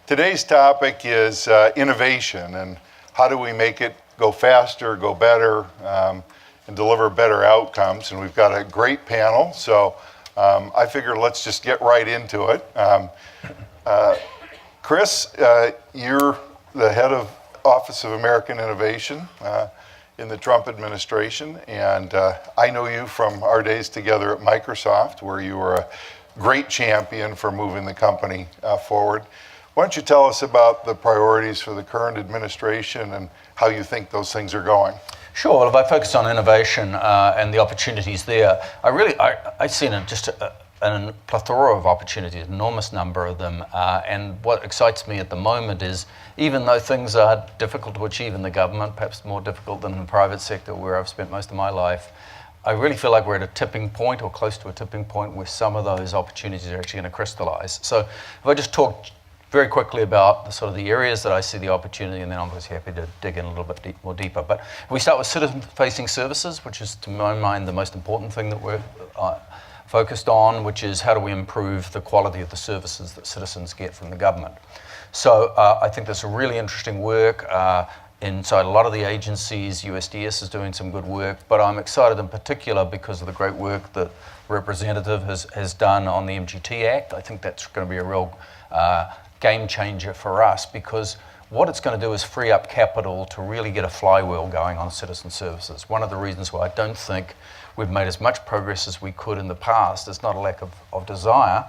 Today's topic is innovation and how do we make it go faster, go better, and deliver better outcomes. And we've got a great panel, so I figure let's just get right into it. Chris, you're the head of Office of American Innovation in the Trump administration, and I know you from our days together at Microsoft, where you were a great champion for moving the company forward. Why don't you tell us about the priorities for the current administration and how you think those things are going? Sure. Well, if I focus on innovation and the opportunities there, I see just a plethora of opportunities, an enormous number of them. And what excites me at the moment is, even though things are difficult to achieve in the government, perhaps more difficult than in the private sector where I've spent most of my life, I really feel like we're at a tipping point or close to a tipping point where some of those opportunities are actually going to crystallize. So if I just talk very quickly about the areas that I see the opportunity, and then I'm obviously happy to dig in a little bit more deeper. But if we start with citizen-facing services, which is, to my mind, the most important thing that we're focused on, which is how do we improve the quality of the services that citizens get from the government. So I think there's some really interesting work inside a lot of the agencies. USDS is doing some good work, but I'm excited in particular because of the great work that Representative has done on the MGT Act. I think that's going to be a real game changer for us, because what it's going to do is free up capital to really get a flywheel going on citizen services. One of the reasons why I don't think we've made as much progress as we could in the past is not a lack of desire,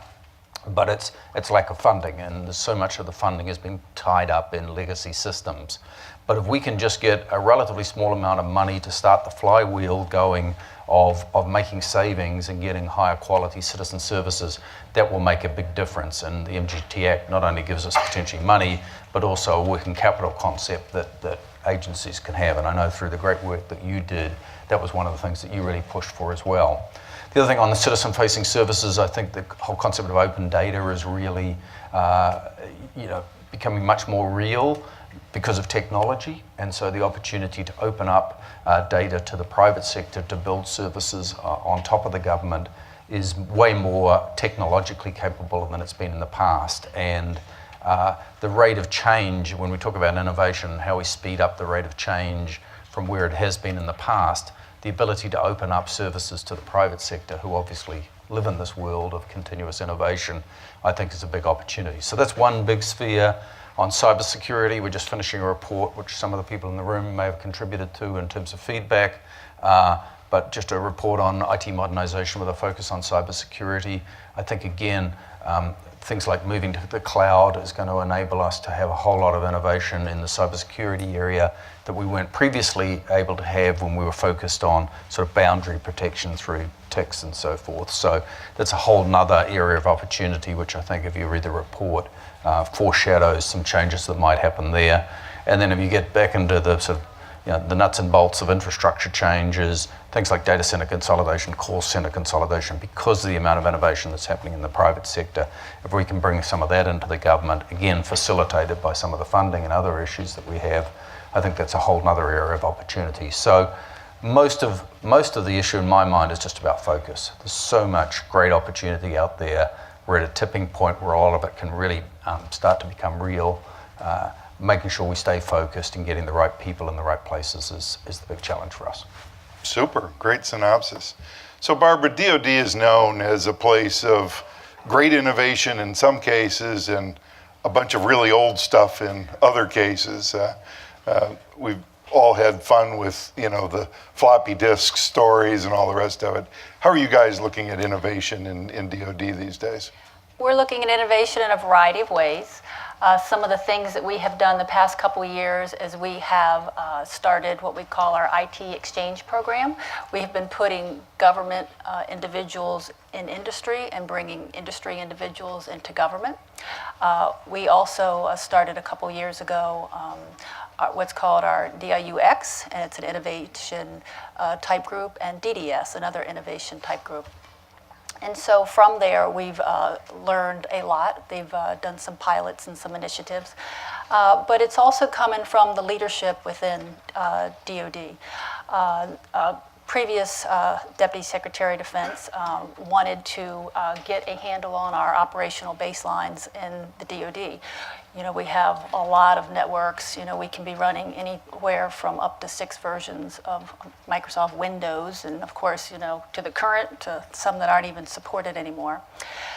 but it's lack of funding, and so much of the funding has been tied up in legacy systems. But if we can just get a relatively small amount of money to start the flywheel going of making savings and getting higher quality citizen services, that will make a big difference. And the MGT Act not only gives us potentially money, but also a working capital concept that agencies can have. And I know through the great work that you did, that was one of the things that you really pushed for as well. The other thing on the citizen-facing services, I think the whole concept of open data is really becoming much more real because of technology, and so the opportunity to open up data to the private sector to build services on top of the government is way more technologically capable than it's been in the past. And the rate of change, when we talk about innovation, how we speed up the rate of change from where it has been in the past, the ability to open up services to the private sector, who obviously live in this world of continuous innovation, I think is a big opportunity. So that's one big sphere. On cybersecurity, we're just finishing a report which some of the people in the room may have contributed to in terms of feedback, but just a report on IT modernization with a focus on cybersecurity. I think, again, things like moving to the cloud is going to enable us to have a whole lot of innovation in the cybersecurity area that we weren't previously able to have when we were focused on sort of boundary protection through ticks and so forth. So that's a whole nother area of opportunity, which I think, if you read the report, foreshadows some changes that might happen there. And then if you get back into the sort of the nuts and bolts of infrastructure changes, things like data center consolidation, call center consolidation, because of the amount of innovation that's happening in the private sector, if we can bring some of that into the government, again, facilitated by some of the funding and other issues that we have, I think that's a whole other area of opportunity. So most of the issue in my mind is just about focus. There's so much great opportunity out there. We're at a tipping point where all of it can really start to become real. Making sure we stay focused and getting the right people in the right places is the big challenge for us. Super, great synopsis. So Barbara, DoD is known as a place of great innovation in some cases and a bunch of really old stuff in other cases. We've all had fun with the floppy disk stories and all the rest of it. How are you guys looking at innovation in DoD these days? We're looking at innovation in a variety of ways. Some of the things that we have done the past couple of years is we have started what we call our IT exchange program. We have been putting government individuals in industry and bringing industry individuals into government. We also started a couple years ago what's called our DIUX, and it's an innovation type group, and DDS, another innovation type group. And so from there, we've learned a lot. They've done some pilots and some initiatives. But it's also coming from the leadership within DoD. Previous Deputy Secretary of Defense wanted to get a handle on our operational baselines in the DoD. we have a lot of networks. We can be running anywhere from up to 6 versions of Microsoft Windows, and of course, to the current, to some that aren't even supported anymore.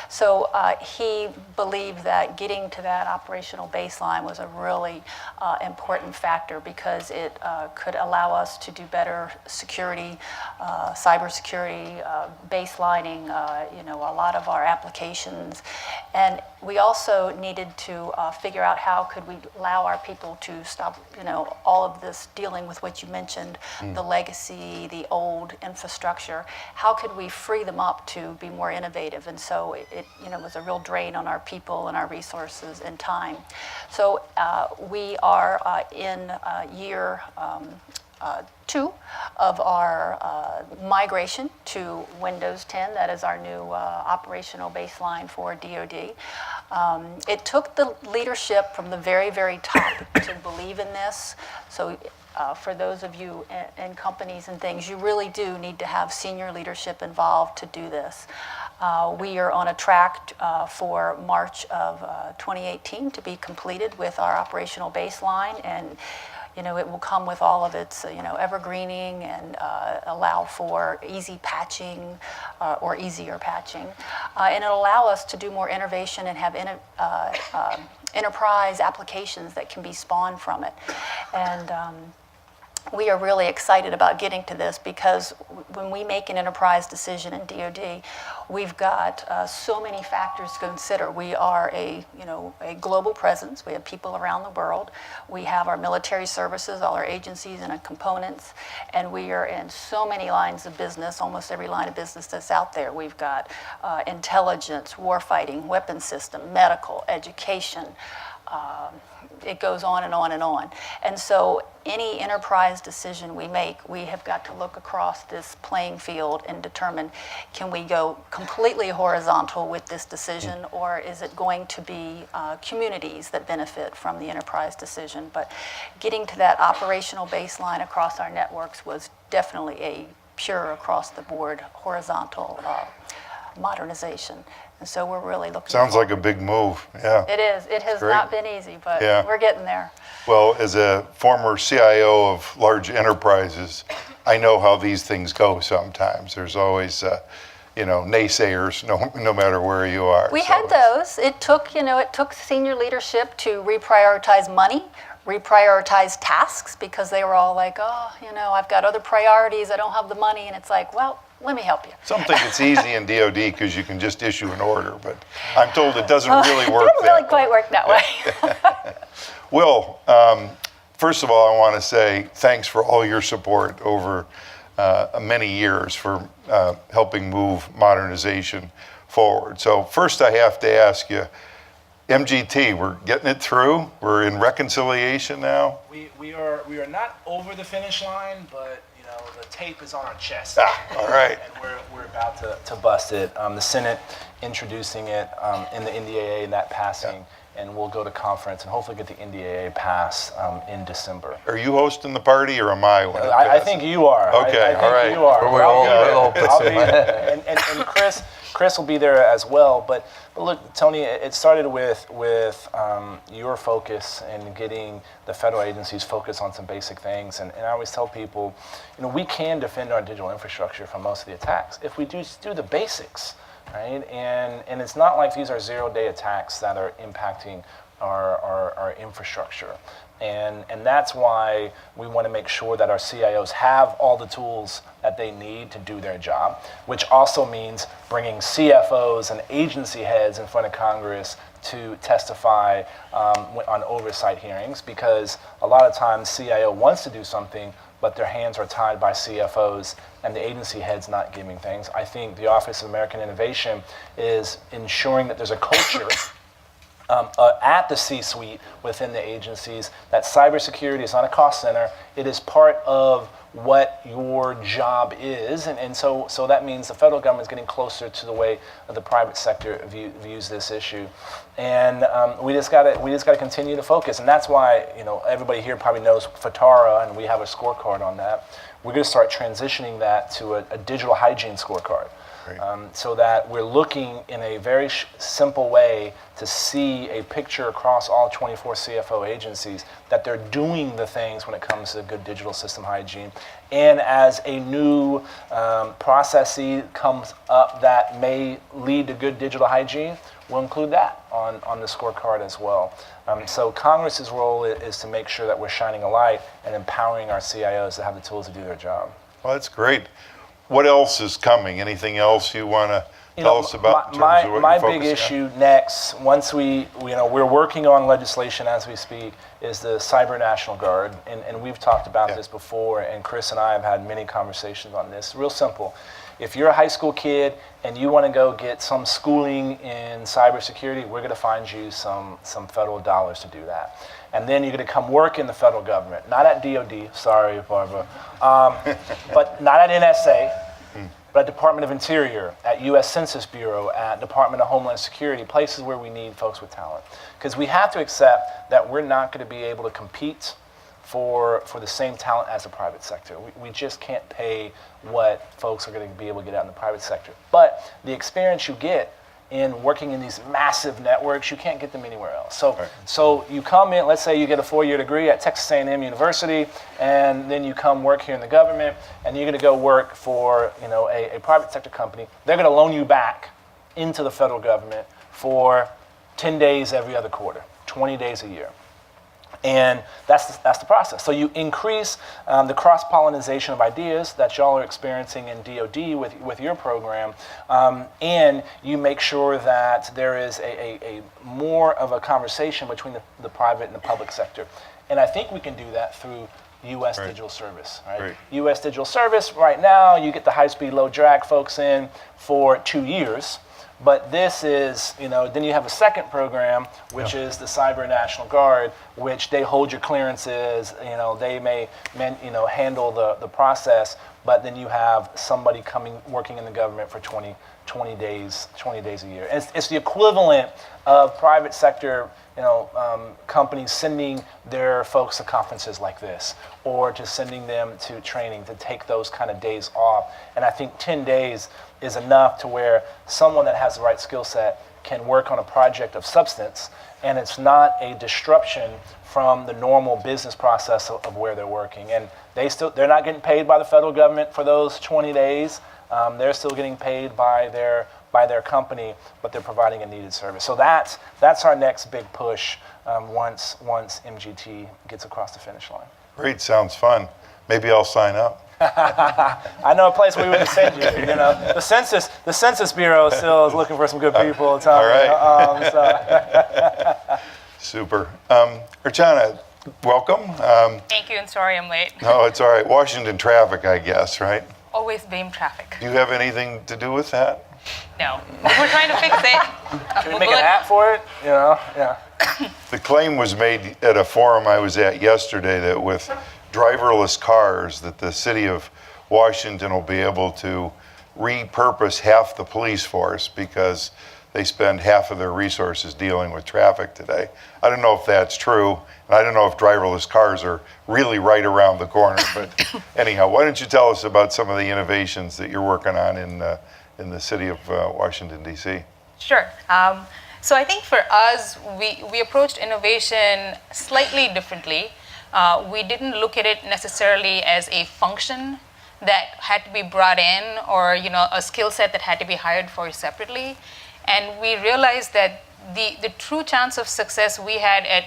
So he believed that getting to that operational baseline was a really important factor, because it could allow us to do better security, cybersecurity, baselining, a lot of our applications. And we also needed to figure out how could we allow our people to stop, all of this dealing with what you mentioned, the legacy, the old infrastructure. How could we free them up to be more innovative? And so it was a real drain on our people and our resources and time. So we are in year 2 of our migration to Windows 10. That is our new operational baseline for DoD. It took the leadership from the very, very top to believe in this. So for those of you in companies and things, you really do need to have senior leadership involved to do this. We are on a track for March of 2018 to be completed with our operational baseline, and it will come with all of its evergreening and allow for easy patching or easier patching, and it'll allow us to do more innovation and have enterprise applications that can be spawned from it. And we are really excited about getting to this, because when we make an enterprise decision in DoD, we've got so many factors to consider. We are a global presence. We have people around the world. We have our military services, all our agencies and our components, and we are in so many lines of business, almost every line of business that's out there. We've got intelligence, warfighting, weapons system, medical, education. It goes on and on and on. And so any enterprise decision we make, we have got to look across this playing field and determine, can we go completely horizontal with this decision, or is it going to be communities that benefit from the enterprise decision? But getting to that operational baseline across our networks was definitely a pure across the board horizontal modernization. And so we're really looking Sounds forward. like a big move, yeah. It is. It has Great. not been easy, but Yeah. we're getting there. Well, as a former CIO of large enterprises, I know how these things go sometimes. There's always, naysayers, no matter where you are. We So had those. It took senior leadership to reprioritize money, reprioritize tasks, because they were all like, I've got other priorities. I don't have the money. And it's like, well, let me help you. Some think it's easy in DoD because you can just issue an order, but I'm told it doesn't really work It doesn't really that quite way. work that way. Will, first of all, I want to say thanks for all your support over many years for helping move modernization forward. So first I have to ask you, MGT, we're getting it through? We're in reconciliation now? We are not over the finish line, but the tape is on our chest. All right. And we're about to bust it. The Senate introducing it in the NDAA and that passing, and we'll go to conference and hopefully get the NDAA passed in December. Are you hosting the party or am I? When it I passes? think you are. Okay, I think all right. you are. We're all put I'll some- be there. And Chris will be there as well. But look, Tony, it started with your focus and getting the federal agencies focused on some basic things. And I always tell people, we can defend our digital infrastructure from most of the attacks if we just do the basics, right? And it's not like these are zero-day attacks that are impacting our infrastructure. And that's why we want to make sure that our CIOs have all the tools that they need to do their job, which also means bringing CFOs and agency heads in front of Congress to testify on oversight hearings, because a lot of times CIO wants to do something, but their hands are tied by CFOs and the agency heads not giving things. I think the Office of American Innovation is ensuring that there's a culture at the C-suite within the agencies that cybersecurity is not a cost center. It is part of what your job is, and so that means the federal government is getting closer to the way the private sector views this issue, and we just got to continue to focus, and that's why everybody here probably knows FITARA, and we have a scorecard on that. We're going to start transitioning that to a digital hygiene scorecard. Right. so that we're looking in a very simple way to see a picture across all 24 CFO agencies that they're doing the things when it comes to good digital system hygiene. And as a new process comes up that may lead to good digital hygiene, we'll include that on the scorecard as well. So Congress's role is to make sure that we're shining a light and empowering our CIOs to have the tools to do their job. Well, that's great. What else is coming? Anything else you want to tell us about in terms of what my you're big focusing on? issue next, once we're working on legislation as we speak, is the Cyber National Guard. And we've talked about this before, and Chris and I have had many conversations on this. Real simple. If you're a high school kid and you want to go get some schooling in cybersecurity, we're going to find you some federal dollars to do that. And then you're going to come work in the federal government, not at DOD, sorry, Barbara, but not at NSA, but at Department of Interior, at U.S. Census Bureau, at Department of Homeland Security, places where we need folks with talent. Because we have to accept that we're not going to be able to compete for the same talent as the private sector. We just can't pay what folks are going to be able to get out in the private sector. But the experience you get in working in these massive networks, you can't get them anywhere else. So you come in, let's say you get a 4-year degree at Texas A&M University, and then you come work here in the government, and you're going to go work for a private sector company. They're going to loan you back into the federal government for 10 days every other quarter, 20 days a year. And that's the process. So you increase the cross-pollination of ideas that y'all are experiencing in DoD with your program, and you make sure that there is a more of a conversation between the private and the public sector. And I think we can do that through U.S. Digital Service. Right? U.S. Digital Service, right now, you get the high-speed, low-drag folks in for 2 years. But this is, then you have a second program, which is the Cyber National Guard, which they hold your clearances, they may handle the process, but then you have somebody working in the government for 20 days a year. And it's the equivalent of private sector companies sending their folks to conferences like this, or to sending them to training to take those kind of days off. And I think 10 days is enough to where someone that has the right skill set can work on a project of substance, and it's not a disruption from the normal business process of where they're working. And they're not getting paid by the federal government for those 20 days. They're still getting paid by their company, but they're providing a needed service. So that's our next big push once MGT gets across the finish line. Great, sounds fun. Maybe I'll sign up. I know a place where we would send you. The Census Bureau still is looking for some good people. All right. Super. Urchana, welcome. Thank you, and sorry I'm late. No, it's all right. Washington traffic, I guess, right? Always blame traffic. Do you have anything to do with that? No, but we're trying to fix it. Can we make an app for it? Yeah. The claim was made at a forum I was at yesterday that with driverless cars, that the city of Washington will be able to repurpose half the police force because they spend half of their resources dealing with traffic today. I don't know if that's true, and I don't know if driverless cars are really right around the corner, but anyhow, why don't you tell us about some of the innovations that you're working on in the city of Washington, D.C.? Sure. So I think for us, we approached innovation slightly differently. We didn't look at it necessarily as a function that had to be brought in, or a skill set that had to be hired for separately. And we realized that the true chance of success we had at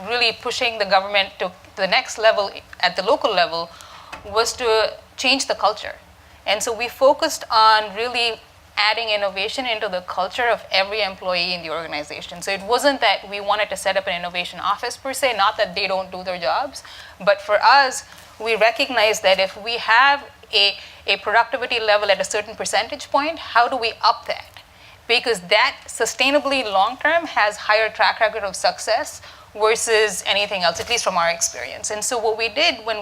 really pushing the government to the next level at the local level was to change the culture. And so we focused on really adding innovation into the culture of every employee in the organization. So it wasn't that we wanted to set up an innovation office per se, not that they don't do their jobs, but for us, we recognize that if we have a productivity level at a certain percentage point, how do we up that? Because that sustainably long-term has higher track record of success versus anything else, at least from our experience. And so what we did when,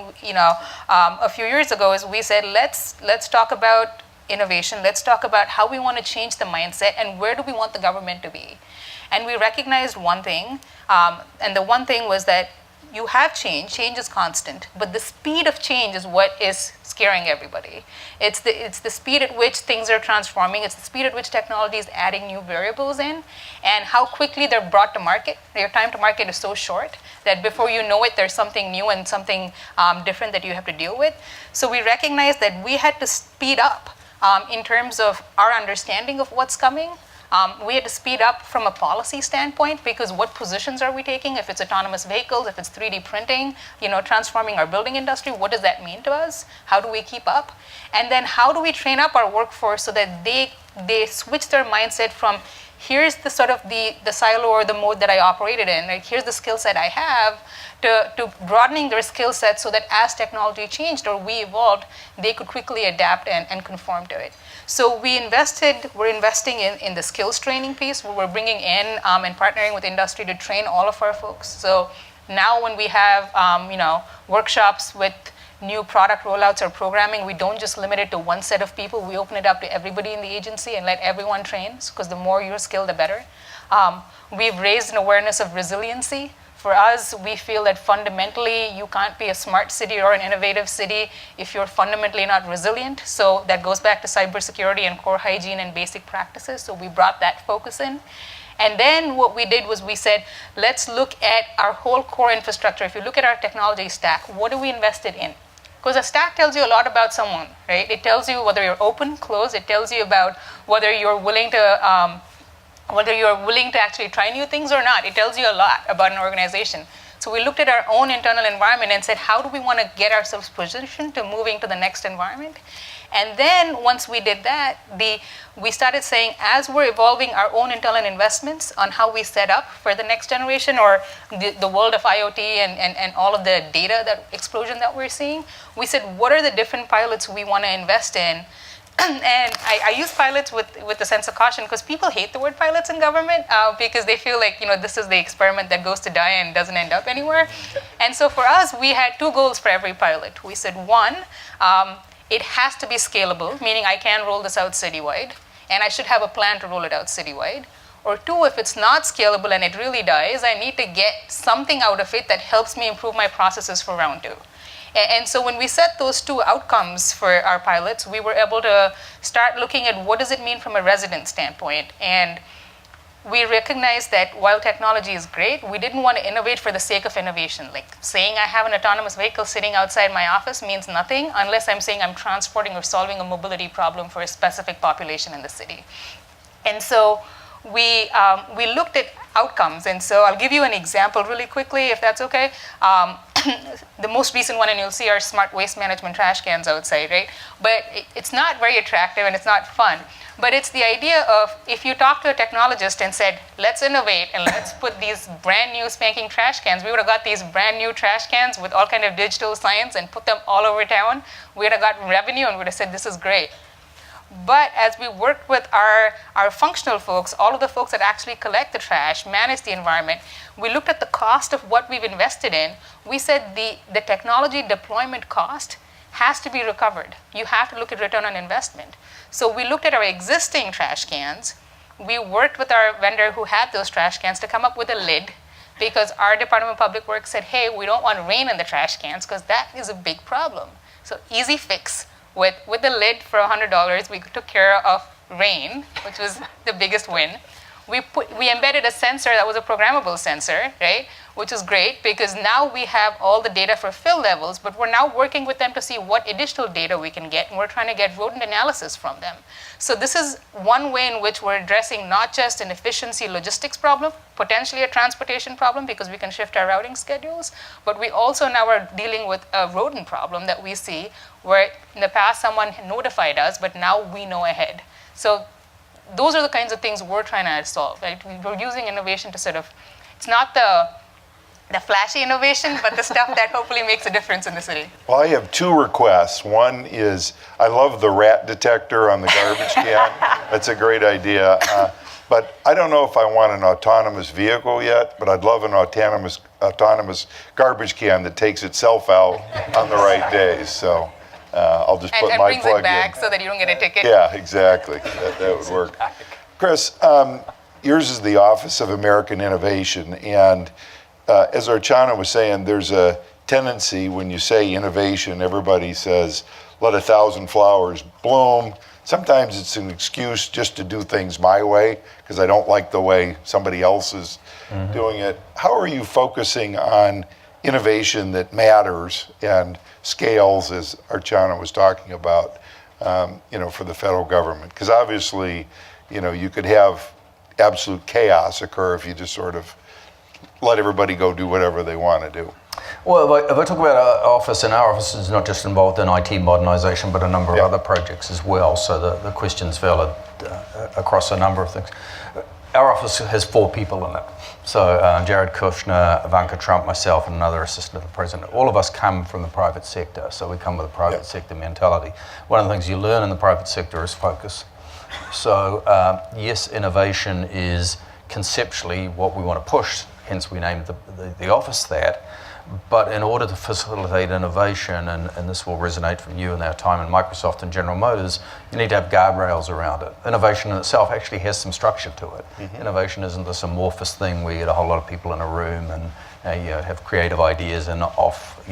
a few years ago is we said, let's talk about innovation. Let's talk about how we want to change the mindset and where do we want the government to be. And we recognized one thing, and the one thing was that you have change is constant, but the speed of change is what is scaring everybody. It's the speed at which things are transforming. It's the speed at which technology is adding new variables in, and how quickly they're brought to market. Their time to market is so short that before you know it, there's something new and something different that you have to deal with. So we recognized that we had to speed up in terms of our understanding of what's coming. We had to speed up from a policy standpoint, because what positions are we taking? If it's autonomous vehicles, if it's 3D printing, transforming our building industry, what does that mean to us? How do we keep up? And then how do we train up our workforce so that they switch their mindset from, here's the sort of the silo or the mode that I operated in, like here's the skill set I have, to broadening their skill set so that as technology changed or we evolved, they could quickly adapt and conform to it. So we're investing in the skills training piece, where we're bringing in and partnering with industry to train all of our folks. So now when we have workshops with new product rollouts or programming, we don't just limit it to one set of people. We open it up to everybody in the agency and let everyone train, because the more you're skilled, the better. We've raised an awareness of resiliency. For us, we feel that fundamentally you can't be a smart city or an innovative city if you're fundamentally not resilient. So that goes back to cybersecurity and core hygiene and basic practices. So we brought that focus in. And then what we did was we said, let's look at our whole core infrastructure. If you look at our technology stack, what are we invested in? Because a stack tells you a lot about someone, right? It tells you whether you're open, closed. It tells you about whether you're willing to actually try new things or not. It tells you a lot about an organization. So we looked at our own internal environment and said, how do we want to get ourselves positioned to moving to the next environment? And then once we did that, we started saying, as we're evolving our own internal investments on how we set up for the next generation, or the world of IoT and all of the data explosion that we're seeing, we said, what are the different pilots we want to invest in? And I use pilots with a sense of caution, because people hate the word pilots in government because they feel like, this is the experiment that goes to die and doesn't end up anywhere. And so for us, we had two goals for every pilot. We said, one, it has to be scalable, meaning I can roll this out citywide, and I should have a plan to roll it out citywide. Or two, if it's not scalable and it really dies, I need to get something out of it that helps me improve my processes for round two. And so when we set those two outcomes for our pilots, we were able to start looking at what does it mean from a resident standpoint. And we recognized that while technology is great, we didn't want to innovate for the sake of innovation. Like saying I have an autonomous vehicle sitting outside my office means nothing unless I'm saying I'm transporting or solving a mobility problem for a specific population in the city. And so we looked at outcomes. And so I'll give you an example really quickly, if that's okay. The most recent one, and you'll see our smart waste management trash cans outside, right? But it's not very attractive and it's not fun. But it's the idea of, if you talk to a technologist and said, let's innovate and let's put these brand new spanking trash cans, we would have got these brand new trash cans with all kind of digital science and put them all over town. We would have gotten revenue and would have said, this is great. But as we worked with our functional folks, all of the folks that actually collect the trash, manage the environment, we looked at the cost of what we've invested in. We said the technology deployment cost has to be recovered. You have to look at return on investment. So we looked at our existing trash cans. We worked with our vendor who had those trash cans to come up with a lid, because our Department of Public Works said, hey, we don't want rain in the trash cans because that is a big problem. So easy fix. With the lid for $100, we took care of rain, which was the biggest win. We embedded a sensor that was a programmable sensor, right? Which is great, because now we have all the data for fill levels, but we're now working with them to see what additional data we can get, and we're trying to get rodent analysis from them. So this is one way in which we're addressing not just an efficiency logistics problem, potentially a transportation problem because we can shift our routing schedules, but we also now are dealing with a rodent problem that we see where in the past someone notified us, but now we know ahead. So those are the kinds of things we're trying to solve, right? We're using innovation to sort of, it's not the flashy innovation, but the stuff that hopefully makes a difference in the city. Well, I have two requests. One is, I love the rat detector on the garbage can. That's a great idea. But I don't know if I want an autonomous vehicle yet, but I'd love an autonomous garbage can that takes itself out on the right days. So I'll just put my plug in. And brings it back so that you don't get a ticket. Yeah, exactly. That would work. Chris, yours is the Office of American Innovation, and as Archana was saying, there's a tendency when you say innovation, everybody says, let 1,000 flowers bloom. Sometimes it's an excuse just to do things my way because I don't like the way somebody else is doing it. How are you focusing on innovation that matters and scales, as Archana was talking about, for the federal government? Because obviously, you could have absolute chaos occur if you just sort of let everybody go do whatever they want to do. Well, if I talk about our office, and our office is not just involved in IT modernisation, but a number of other projects as well, so the question's valid across a number of things. Our office has 4 people in it. So Jared Kushner, Ivanka Trump, myself, and another assistant of the president. All of us come from the private sector, so we come with a private sector mentality. One of the things you learn in the private sector is focus. So yes, innovation is conceptually what we want to push, hence we named the office that. But in order to facilitate innovation, and this will resonate from you in our time in Microsoft and General Motors, you need to have guardrails around it. Innovation in itself actually has some structure to it. Innovation isn't this amorphous thing where you get a whole lot of people in a room and you have creative ideas and off,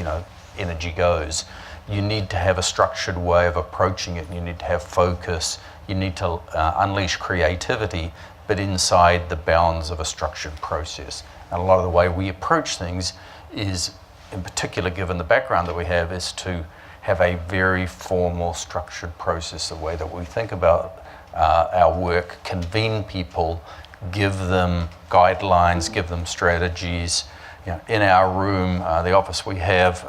energy goes. You need to have a structured way of approaching it. You need to have focus. You need to unleash creativity, but inside the bounds of a structured process. And a lot of the way we approach things is, in particular, given the background that we have, is to have a very formal, structured process, the way that we think about our work, convene people, give them guidelines, give them strategies. In our room, the office, we have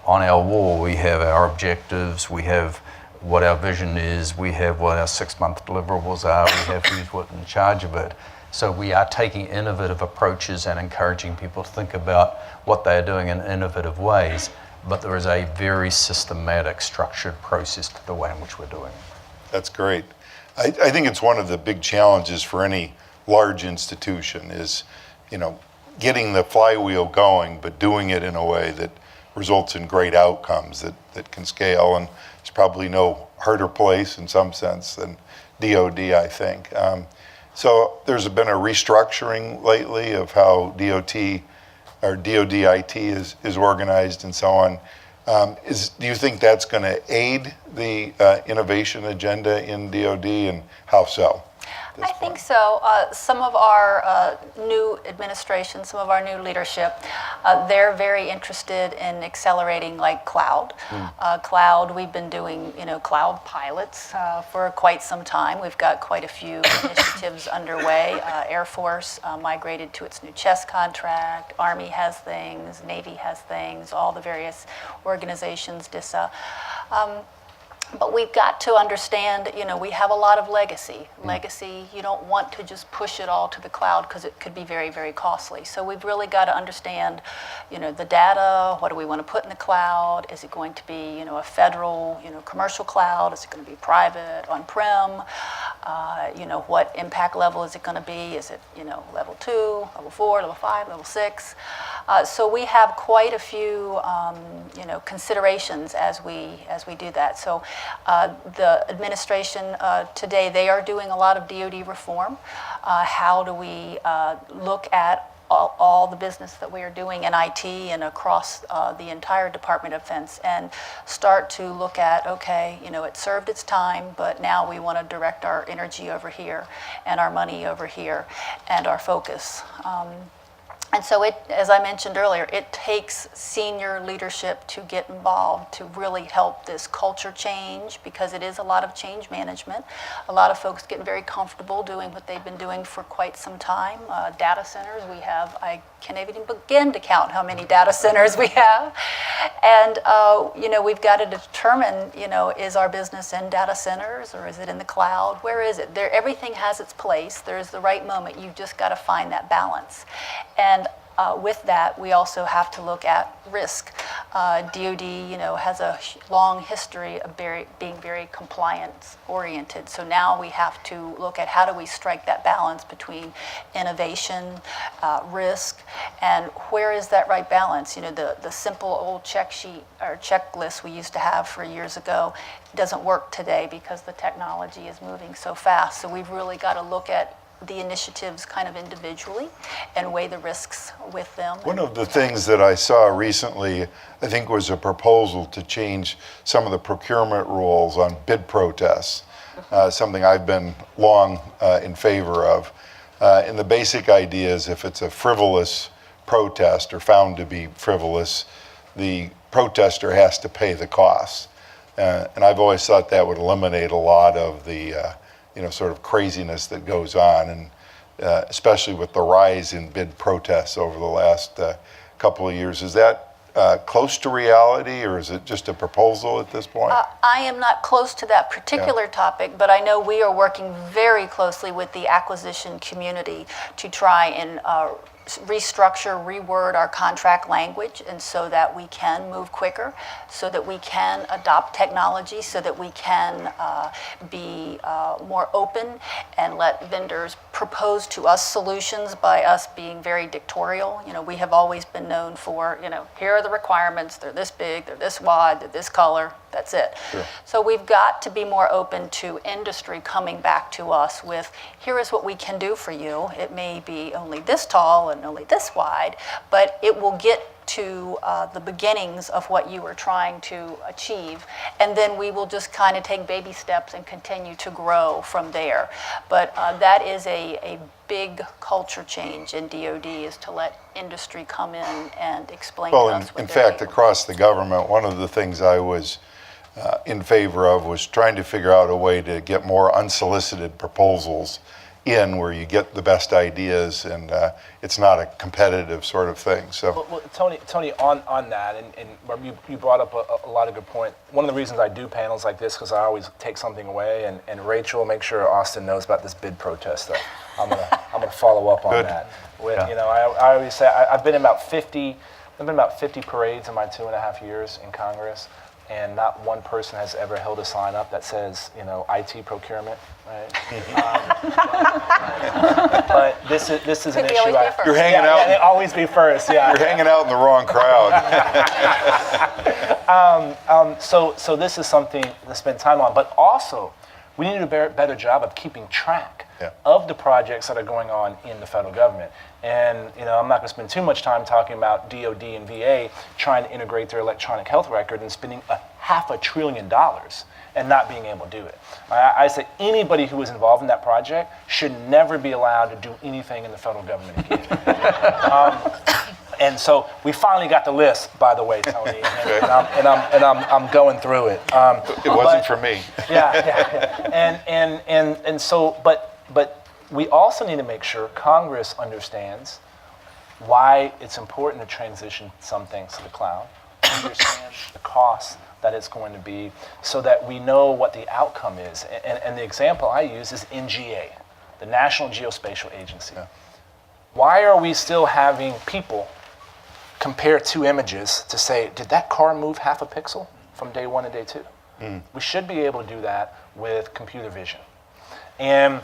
on our wall, we have our objectives, we have what our vision is, we have what our 6-month deliverables are, we have who's in charge of it. So we are taking innovative approaches and encouraging people to think about what they are doing in innovative ways, but there is a very systematic, structured process to the way in which we're doing it. That's great. I think it's one of the big challenges for any large institution is, getting the flywheel going, but doing it in a way that results in great outcomes that can scale. And there's probably no harder place in some sense than DoD, I think. So there's been a restructuring lately of how DOD IT is organized and so on. Do you think that's going to aid the innovation agenda in DoD, and how so? I think so. Some of our new administration, some of our new leadership, they're very interested in accelerating like cloud. Cloud, we've been doing cloud pilots for quite some time. We've got quite a few initiatives underway. Air Force migrated to its new chess contract. Army has things. Navy has things. All the various organizations, DISA. But we've got to understand, we have a lot of legacy. Legacy, you don't want to just push it all to the cloud because it could be very, very costly. So we've really got to understand, the data, what do we want to put in the cloud? Is it going to be, a federal, commercial cloud? Is it going to be private, on-prem? What impact level is it going to be? Is it, level 2, level 4, level 5, level 6? So we have quite a few, considerations as we do that. So the administration today, they are doing a lot of DoD reform. How do we look at all the business that we are doing in IT and across the entire Department of Defense and start to look at, okay, it served its time, but now we want to direct our energy over here and our money over here and our focus. And so as I mentioned earlier, it takes senior leadership to get involved to really help this culture change, because it is a lot of change management. A lot of folks getting very comfortable doing what they've been doing for quite some time. Data centers, I can't even begin to count how many data centers we have. And, we've got to determine, is our business in data centers or is it in the cloud? Where is it? Everything has its place. There's the right moment. You've just got to find that balance. And with that, we also have to look at risk. DoD, has a long history of being very compliance-oriented. So now we have to look at how do we strike that balance between innovation, risk, and where is that right balance? The simple old check sheet or checklist we used to have for years ago doesn't work today because the technology is moving so fast. So we've really got to look at the initiatives kind of individually and weigh the risks with them. One of the things that I saw recently, I think, was a proposal to change some of the procurement rules on bid protests, something I've been long in favor of. And the basic idea is if it's a frivolous protest or found to be frivolous, the protester has to pay the costs. And I've always thought that would eliminate a lot of the sort of craziness that goes on, and especially with the rise in bid protests over the last couple of years. Is that close to reality, or is it just a proposal at this point? I am not close to that particular topic, but I know we are working very closely with the acquisition community to try and restructure, reword our contract language, and so that we can move quicker, so that we can adopt technology, so that we can be more open and let vendors propose to us solutions by us being very dictatorial. We have always been known for, here are the requirements, they're this big, they're this wide, they're this color, that's it. Sure. So we've got to be more open to industry coming back to us with, here is what we can do for you. It may be only this tall and only this wide, but it will get to the beginnings of what you were trying to achieve, and then we will just kind of take baby steps and continue to grow from there. But that is a big culture change in DoD, is to let industry come in and explain to us what in they're fact, doing. across the government, one of the things I was in favor of was trying to figure out a way to get more unsolicited proposals in, where you get the best ideas, and it's not a competitive sort of thing. So, Well, Tony, on that, and you brought up a lot of good point. One of the reasons I do panels like this, because I always take something away, and Rachel, make sure Austin knows about this bid protest stuff. I'm gonna follow up on Good. that. I always say I've been in about 50 parades in my 2.5 years in Congress, and not one person has ever held a sign up that says, IT procurement, right? But this is an Could issue. we always be first? You're hanging out. They always be first. Yeah. you're hanging out in the wrong crowd. So this is something to spend time on, but also we need to do a better job of keeping track of the projects that are going on in the federal government. And I'm not going to spend too much time talking about DoD and VA trying to integrate their electronic health record and spending $500 billion and not being able to do it. I say anybody who was involved in that project should never be allowed to do anything in the federal government again. And so we finally got the list, by the way, Tony, and I'm going through it. It wasn't for me. Yeah. And so, but we also need to make sure Congress understands why it's important to transition some things to the cloud, understand the costs that it's going to be, so that we know what the outcome is. And the example I use is NGA, the National Geospatial Agency. Yeah. Why are we still having people compare two images to say, did that car move half a pixel from day one to day two? We should be able to do that with computer vision. And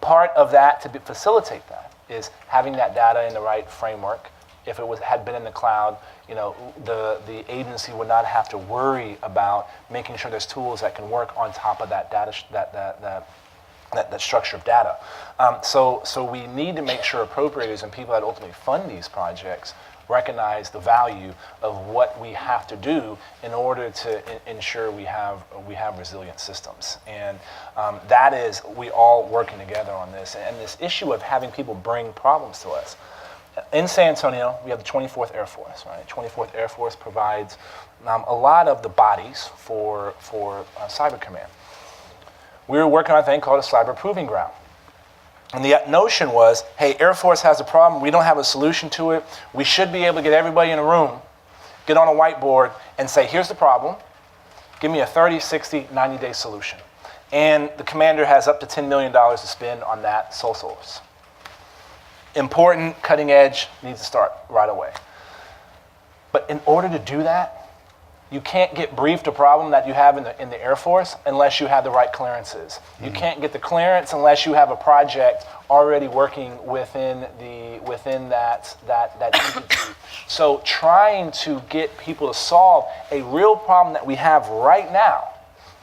part of that, to facilitate that, is having that data in the right framework. If it had been in the cloud, the agency would not have to worry about making sure there's tools that can work on top of that data, that structure of data. So we need to make sure appropriators and people that ultimately fund these projects recognize the value of what we have to do in order to ensure we have resilient systems. And that is, we all working together on this. And this issue of having people bring problems to us. In San Antonio, we have the 24th Air Force, right? 24th Air Force provides a lot of the bodies for Cyber Command. We were working on a thing called a cyber proving ground. And the notion was, hey, Air Force has a problem, we don't have a solution to it, we should be able to get everybody in a room, get on a whiteboard and say, here's the problem, give me a 30, 60, 90-day solution. And the commander has up to $10 million to spend on that sole source. Important, cutting edge, needs to start right away. But in order to do that, you can't get briefed a problem that you have in the Air Force unless you have the right clearances. You can't get the clearance unless you have a project already working within that entity. So trying to get people to solve a real problem that we have right now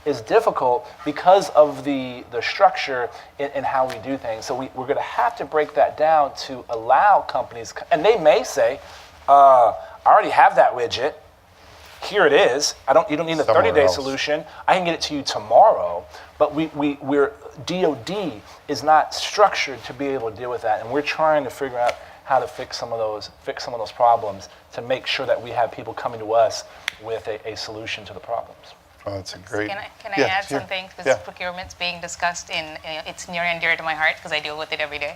is difficult because of the structure in how we do things. So we're going to have to break that down to allow companies, and they may say, I already have that widget. Here it is. You don't need a Somewhere 30-day else. solution. I can get it to you tomorrow. But we're DoD is not structured to be able to deal with that, and we're trying to figure out how to fix some of those problems to make sure that we have people coming to us with a solution to the problems. Oh, that's a great. Can I Yeah, add sure. something? Because Yeah. procurement's being discussed it's near and dear to my heart because I deal with it every day.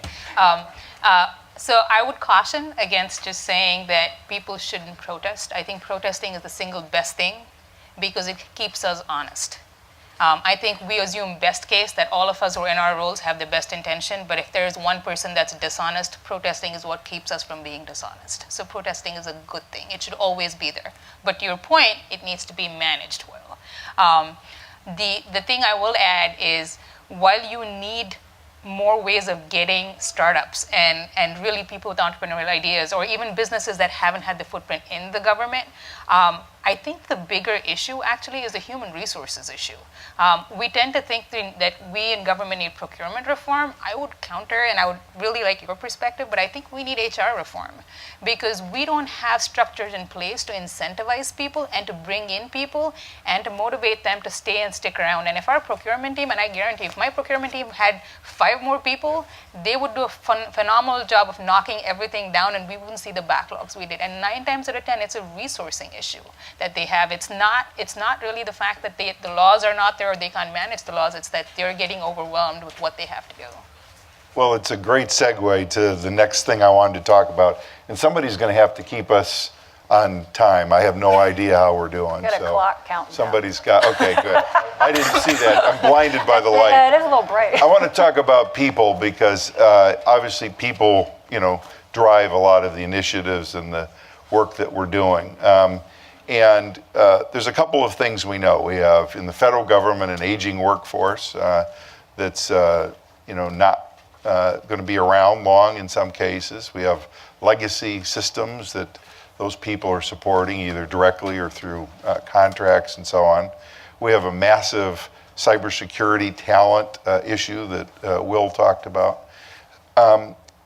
So I would caution against just saying that people shouldn't protest. I think protesting is the single best thing because it keeps us honest. I think we assume best case that all of us who are in our roles have the best intention, but if there's one person that's dishonest, protesting is what keeps us from being dishonest. So protesting is a good thing. It should always be there. But to your point, it needs to be managed well. The thing I will add is while you need more ways of getting startups and really people with entrepreneurial ideas or even businesses that haven't had the footprint in the government, I think the bigger issue actually is the human resources issue. We tend to think that we in government need procurement reform. I would counter, and I would really like your perspective, but I think we need HR reform because we don't have structures in place to incentivize people and to bring in people and to motivate them to stay and stick around. And if our procurement team, and I guarantee if my procurement team had 5 more people, they would do a phenomenal job of knocking everything down and we wouldn't see the backlogs we did. And 9 times out of 10, it's a resourcing issue that they have. It's not really the fact that the laws are not there or they can't manage the laws. It's that they're getting overwhelmed with what they have to do. Well, it's a great segue to the next thing I wanted to talk about. And somebody's going to have to keep us on time. I have no idea how we're doing. Got a clock counting down. Somebody's got, okay, good. I didn't see that. I'm blinded by the light. Yeah, it is a little bright. I want to talk about people because obviously people, drive a lot of the initiatives and the work that we're doing. And there's a couple of things we know. We have in the federal government an aging workforce that's not going to be around long in some cases. We have legacy systems that those people are supporting either directly or through contracts and so on. We have a massive cybersecurity talent issue that Will talked about.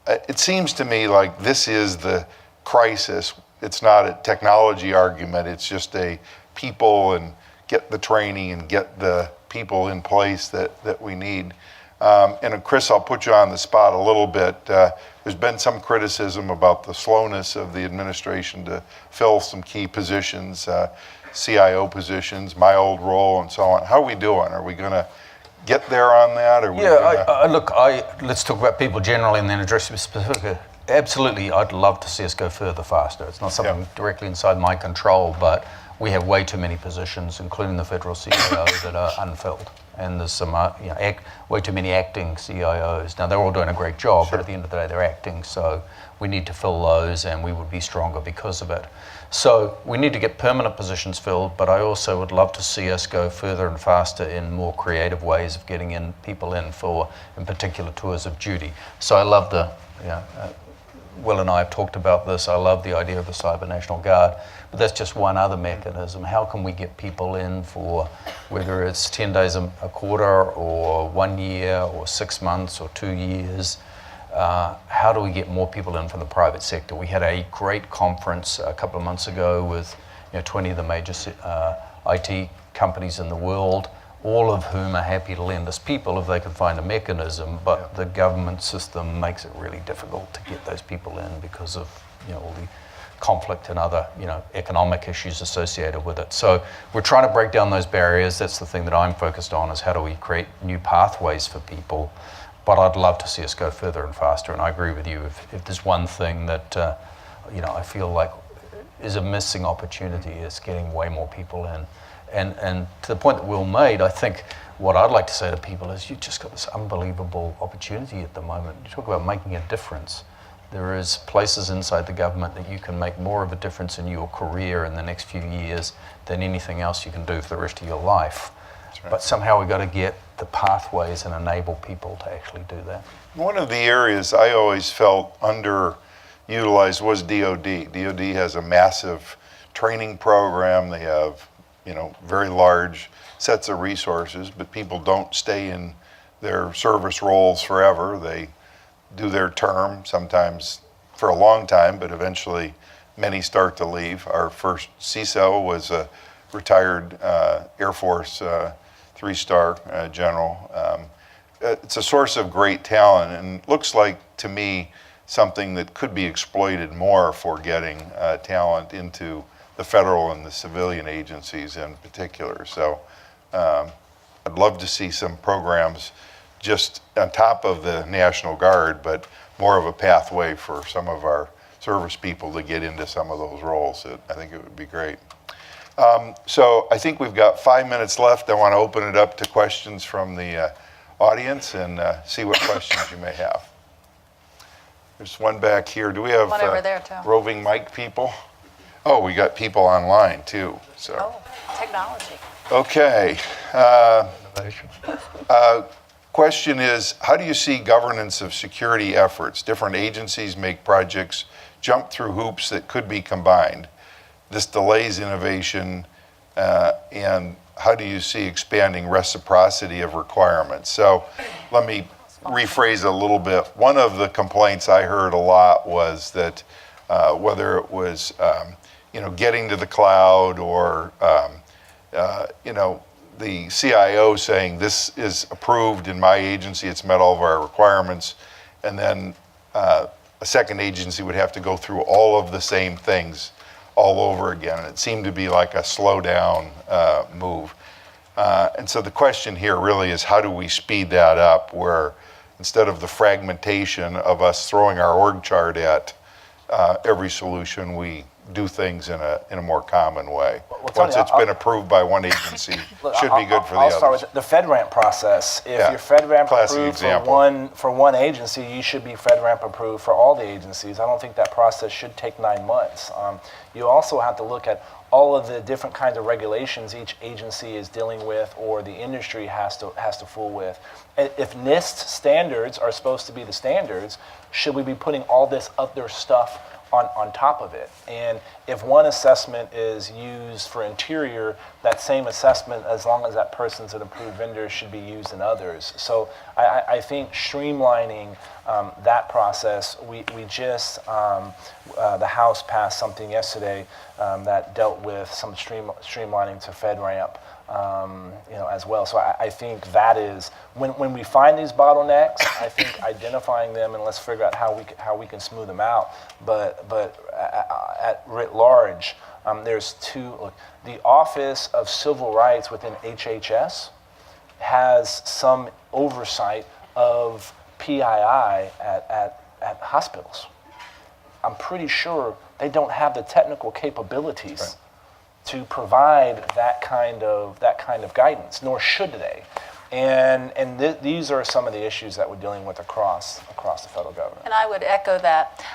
It seems to me like this is the crisis. It's not a technology argument. It's just a people and get the training and get the people in place that we need. And Chris, I'll put you on the spot a little bit. There's been some criticism about the slowness of the administration to fill some key positions, CIO positions, my old role, and so on. How are we doing? Are we going to get there on that? Or Let's talk about people generally and then address you specifically. Absolutely, I'd love to see us go further faster. It's not something directly inside my control, but we have way too many positions, including the federal CIO, that are unfilled. And there's some, way too many acting CIOs. Now, they're all doing a great job, but at the end of the day, they're acting. So we need to fill those, and we would be stronger because of it. So we need to get permanent positions filled, but I also would love to see us go further and faster in more creative ways of getting in people in for, in particular, tours of duty. So I love Will and I have talked about this. I love the idea of the Cyber National Guard, but that's just one other mechanism. How can we get people in for whether it's 10 days a quarter or 1 year or 6 months or 2 years? How do we get more people in from the private sector? We had a great conference a couple of months ago with 20 of the major IT companies in the world, all of whom are happy to lend us people if they can find a mechanism, but the government system makes it really difficult to get those people in because of all the conflict and other economic issues associated with it. So we're trying to break down those barriers. That's the thing that I'm focused on, is how do we create new pathways for people. But I'd love to see us go further and faster, and I agree with you. If there's one thing that I feel like is a missing opportunity, is getting way more people in. And to the point that Will made, I think what I'd like to say to people is you've just got this unbelievable opportunity at the moment. You talk about making a difference. There is places inside the government that you can make more of a difference in your career in the next few years than anything else you can do for the rest of your life. That's right. But somehow we've got to get the pathways and enable people to actually do that. One of the areas I always felt underutilized was DoD. DoD has a massive training program. They have very large sets of resources, but people don't stay in their service roles forever. They do their term, sometimes for a long time, but eventually many start to leave. Our first CISO was a retired Air Force 3-star general. It's a source of great talent, and looks like to me something that could be exploited more for getting talent into the federal and the civilian agencies in particular. So I'd love to see some programs just on top of the National Guard, but more of a pathway for some of our service people to get into some of those roles. I think it would be great. So I think we've got 5 minutes left. I want to open it up to questions from the audience and see what questions you may have. There's one back here. Do we have One over there, too. roving mic people? Oh, we got people online too. So Oh, technology. okay. Question is, how do you see governance of security efforts? Different agencies make projects jump through hoops that could be combined. This delays innovation, and how do you see expanding reciprocity of requirements? So let me rephrase a little bit. One of the complaints I heard a lot was that whether it was getting to the cloud or the CIO saying this is approved in my agency, it's met all of our requirements, and then a second agency would have to go through all of the same things all over again. And it seemed to be like a slow down move. And so the question here really is, how do we speed that up where instead of the fragmentation of us throwing our org chart at every solution, we do things in a more common way. Once it's been approved by one agency, should be good for the I'll others. start with the FedRAMP process. If you're FedRAMP Classic approved example. for one agency, you should be FedRAMP approved for all the agencies. I don't think that process should take 9 months. You also have to look at all of the different kinds of regulations each agency is dealing with or the industry has to fool with. If NIST standards are supposed to be the standards, should we be putting all this other stuff on top of it? And if one assessment is used for interior, that same assessment, as long as that person's an approved vendor, should be used in others. So I think streamlining that process, we just, the House passed something yesterday that dealt with some streamlining to FedRAMP. As well. So I think that is, when we find these bottlenecks, I think identifying them and let's figure out how we can smooth them out. But at writ large, there's two. Look, the Office of Civil Rights within HHS has some oversight of PII at hospitals. I'm pretty sure they don't have the technical capabilities. Right. To provide that kind of guidance, nor should they. And these are some of the issues that we're dealing with across the federal government. And I would echo that.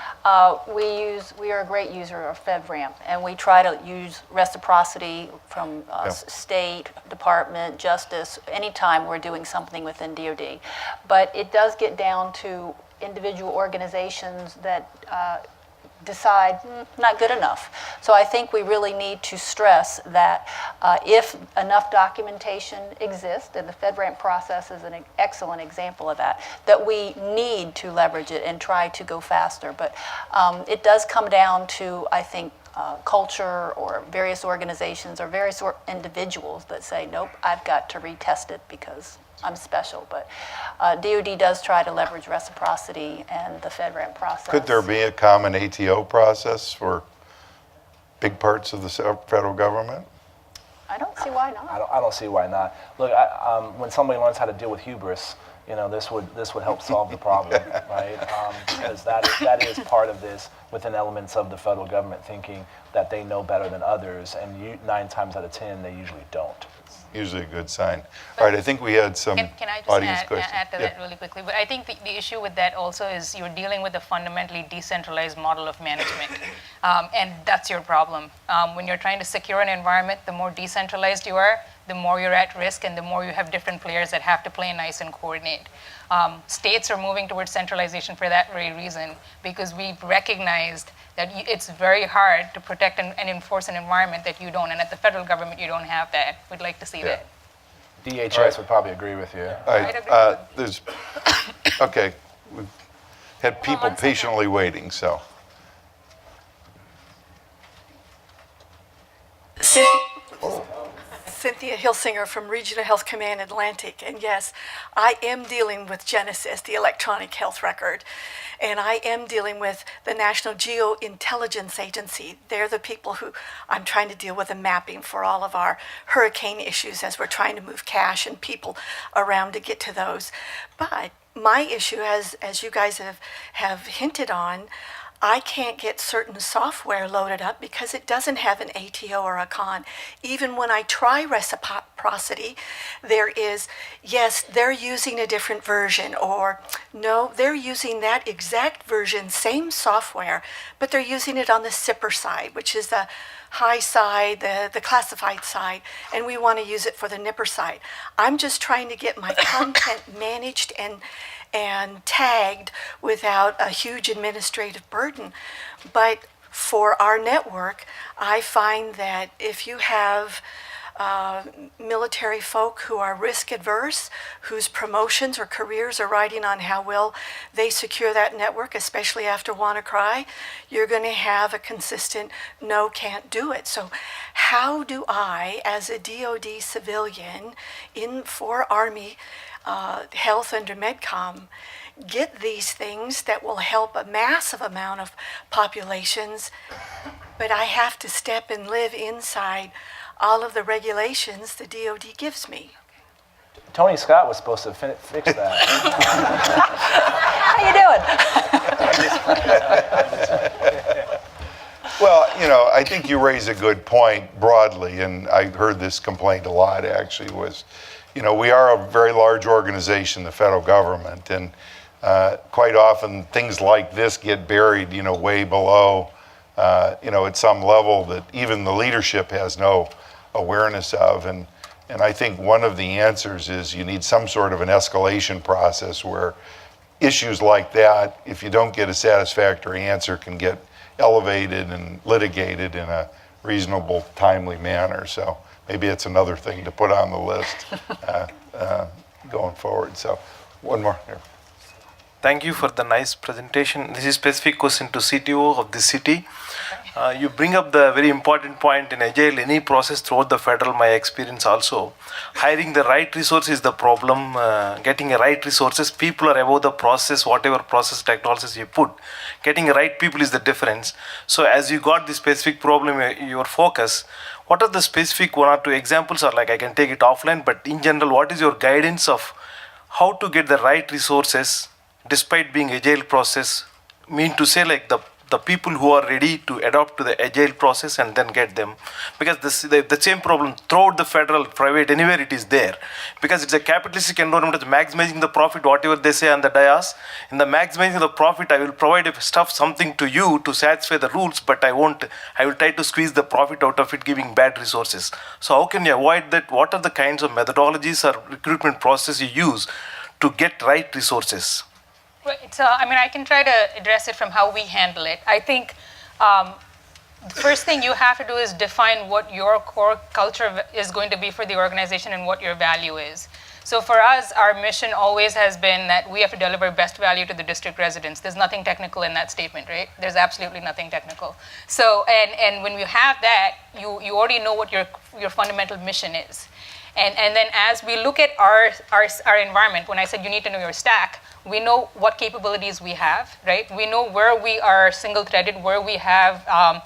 We are a great user of FedRAMP, and we try to use reciprocity from state, department, justice, anytime we're doing something within DoD. But it does get down to individual organizations that decide not good enough. So I think we really need to stress that if enough documentation exists, and the FedRAMP process is an excellent example of that, that we need to leverage it and try to go faster. But it does come down to, I think, culture or various organizations or various individuals that say, nope, I've got to retest it because I'm special. But DoD does try to leverage reciprocity and the FedRAMP process. Could there be a common ATO process for big parts of the federal government? I don't see why not. I don't see why not. Look, when somebody learns how to deal with hubris, this would help solve the problem, right? Because that is part of this within elements of the federal government thinking that they know better than others, and 9 times out of 10 they usually don't. Usually a good sign. All right, I think we had some Can I just audience questions. add to that really quickly? But I think the issue with that also is you're dealing with a fundamentally decentralized model of management, and that's your problem. When you're trying to secure an environment, the more decentralized you are, the more you're at risk and the more you have different players that have to play nice and coordinate. States are moving towards centralization for that very reason, because we've recognized that it's very hard to protect and enforce an environment that you don't, and at the federal government you don't have that. We'd like to see Yeah. that. DHS would probably agree with you. All right, I'd agree there's, okay, we've had people one second. patiently waiting, so. Cynthia Hilsinger from Regional Health Command Atlantic. And yes, I am dealing with Genesis, the electronic health record. And I am dealing with the National Geointelligence Agency. They're the people who I'm trying to deal with the mapping for all of our hurricane issues as we're trying to move cash and people around to get to those. But my issue, as you guys have hinted on, I can't get certain software loaded up because it doesn't have an ATO or a con. Even when I try reciprocity, there is, yes, they're using a different version, or no, they're using that exact version, same software, but they're using it on the SIPR side, which is the high side, the classified side, and we want to use it for the NIPR side. I'm just trying to get my content managed and tagged without a huge administrative burden. But for our network, I find that if you have military folk who are risk adverse, whose promotions or careers are riding on how well they secure that network, especially after WannaCry, you're going to have a consistent no, can't do it. So how do I, as a DoD civilian for Army Health under MedCom, get these things that will help a massive amount of populations, but I have to step and live inside all of the regulations the DoD gives me? Tony Scott was supposed to fix that. How you doing? Well, I think you raise a good point broadly, and I heard this complaint a lot actually, was, we are a very large organization, the federal government, and quite often things like this get buried, way below, at some level that even the leadership has no awareness of. And I think one of the answers is you need some sort of an escalation process where issues like that, if you don't get a satisfactory answer, can get elevated and litigated in a reasonable, timely manner. So maybe it's another thing to put on the list going forward. So one more here. Thank you for the nice presentation. This is a specific question to CTO of this city. You bring up the very important point in Agile, any process throughout the federal, my experience also. Hiring the right resource is the problem. Getting the right resources, people are above the process, whatever process technologies you put. Getting the right people is the difference. So as you got this specific problem, your focus, what are the specific one or two examples, or like I can take it offline, but in general, what is your guidance of how to get the right resources despite being agile process, mean to say like the people who are ready to adopt to the agile process and then get them, because the same problem throughout the federal, private, anywhere it is there, because it's a capitalistic environment. It's maximizing the profit, whatever they say on the dais. In the maximizing the profit, I will provide something to you to satisfy the rules, but I will try to squeeze the profit out of it, giving bad resources. So how can you avoid that? What are the kinds of methodologies or recruitment process you use to get right resources? Right. So, I can try to address it from how we handle it. I think the first thing you have to do is define what your core culture is going to be for the organization and what your value is. So for us, our mission always has been that we have to deliver best value to the district residents. There's nothing technical in that statement, right? There's absolutely nothing technical. So, and when you have that, you already know what your fundamental mission is. And then as we look at our environment, when I said you need to know your stack, we know what capabilities we have, right? We know where we are single-threaded, where we have a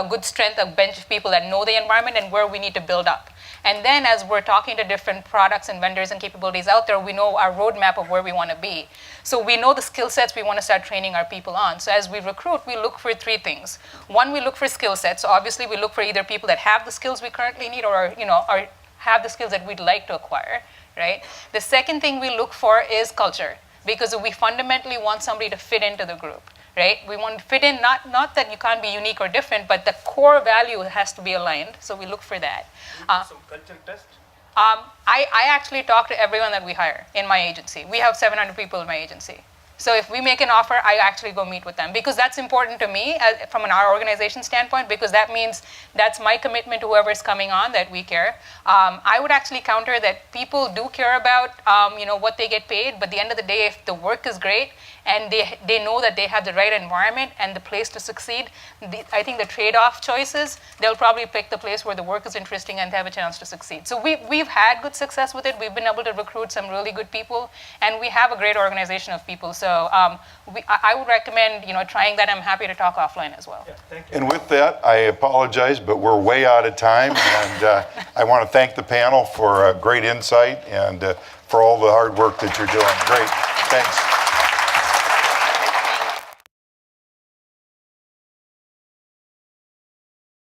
good strength, a bench of people that know the environment, and where we need to build up. And then as we're talking to different products and vendors and capabilities out there, we know our roadmap of where we want to be. So we know the skill sets we want to start training our people on. So as we recruit, we look for three things. One, we look for skill sets. So obviously we look for either people that have the skills we currently need or have the skills that we'd like to acquire, right? The second thing we look for is culture, because we fundamentally want somebody to fit into the group, right? We want to fit in, not that you can't be unique or different, but the core value has to be aligned. So we look for that. Some culture test. I actually talk to everyone that we hire in my agency. We have 700 people in my agency. So if we make an offer, I actually go meet with them because that's important to me from our organization standpoint, because that means that's my commitment to whoever's coming on, that we care. I would actually counter that people do care about what they get paid, but at the end of the day, if the work is great and they know that they have the right environment and the place to succeed, I think the trade-off choices, they'll probably pick the place where the work is interesting and have a chance to succeed. So we've had good success with it. We've been able to recruit some really good people, and we have a great organization of people. So I would recommend trying that. I'm happy to talk offline as well. And with that, I apologize, but we're way out of time. And I want to thank the panel for great insight and for all the hard work that you're doing. Great. Thanks.